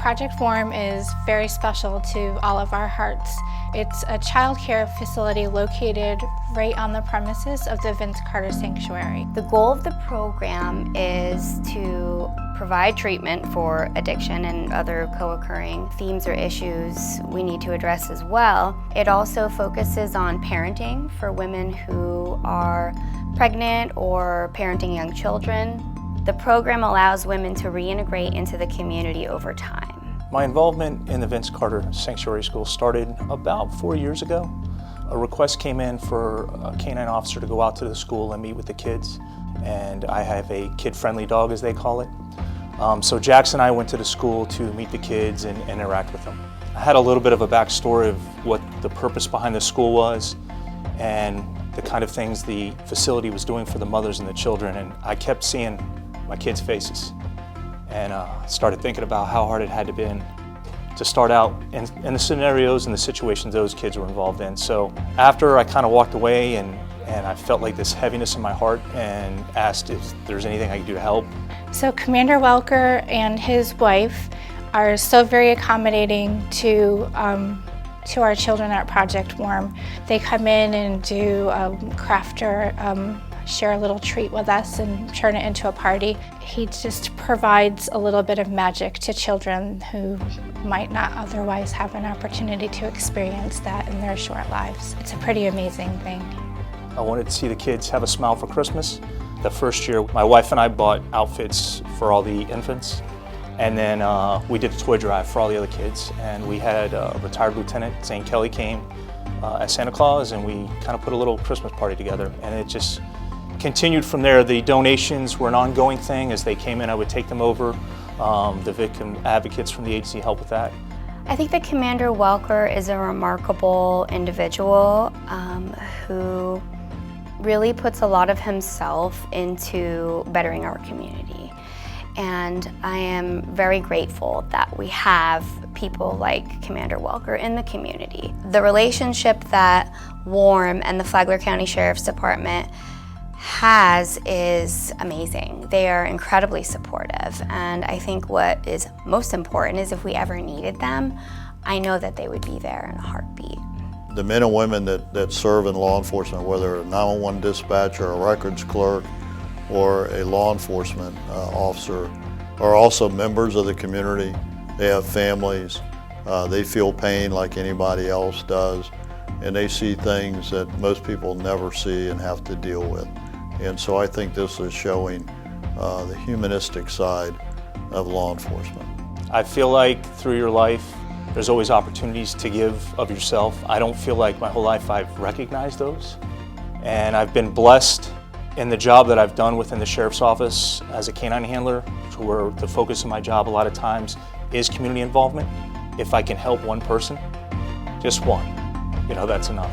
Project Warm is very special to all of our hearts. It's a child care facility located right on the premises of the Vince Carter Sanctuary. The goal of the program is to provide treatment for addiction and other co-occurring themes or issues we need to address as well. It also focuses on parenting for women who are pregnant or parenting young children. The program allows women to reintegrate into the community over time. My involvement in the Vince Carter Sanctuary School started about 4 years ago. A request came in for a canine officer to go out to the school and meet with the kids. And I have a kid-friendly dog, as they call it. So Jax and I went to the school to meet the kids and interact with them. I had a little bit of a backstory of what the purpose behind the school was and the kind of things the facility was doing for the mothers and the children. And I kept seeing my kids' faces and started thinking about how hard it had to been to start out in the scenarios and the situations those kids were involved in. So after I kind of walked away and I felt like this heaviness in my heart and asked if there's anything I could do to help. So Commander Welker and his wife are so very accommodating to our children at Project Warm. They come in and do craft or share a little treat with us and turn it into a party. He just provides a little bit of magic to children who might not otherwise have an opportunity to experience that in their short lives. It's a pretty amazing thing. I wanted to see the kids have a smile for Christmas. The first year, my wife and I bought outfits for all the infants, and then we did a toy drive for all the other kids, and we had a retired Lieutenant St. Kelly came as Santa Claus, and we kind of put a little Christmas party together, and it just continued from there. The donations were an ongoing thing. As they came in, I would take them over. The victim advocates from the agency help with that. I think that Commander Welker is a remarkable individual who really puts a lot of himself into bettering our community. And I am very grateful that we have people like Commander Welker in the community. The relationship that Warm and the Flagler County Sheriff's Department has is amazing. They are incredibly supportive, and I think what is most important is if we ever needed them, I know that they would be there in a heartbeat. The men and women that serve in law enforcement, whether a 911 dispatcher, a records clerk, or a law enforcement officer, are also members of the community. They have families, they feel pain like anybody else does, and they see things that most people never see and have to deal with. And so I think this is showing the humanistic side of law enforcement. I feel like through your life, there's always opportunities to give of yourself. I don't feel like my whole life I've recognized those. And I've been blessed in the job that I've done within the Sheriff's Office as a canine handler, where the focus of my job a lot of times is community involvement. If I can help one person, just one, that's enough.